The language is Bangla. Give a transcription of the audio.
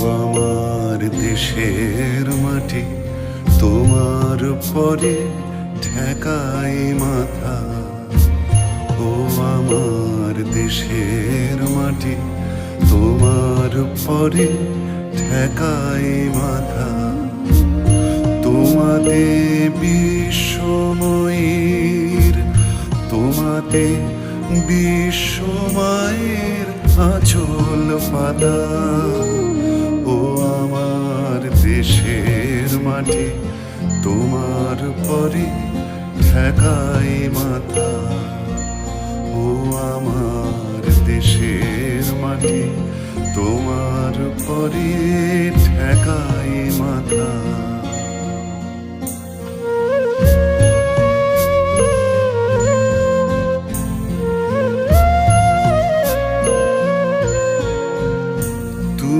আমার দেশের মাটি তোমার পরে ঠেকাই মাথা। ও আমার দেশের মাটি তোমার পরে ঠেকাই মাথা। তোমাতে বিশ্বময়ের তোমাতে বিশ্বময়ের আঁচল পাতা। ও আমার দেশের মাটি তোমার পরে ঠেকাই মাথা। ও আমার দেশের মাটি তোমার পরে ঠেকাই মাথা।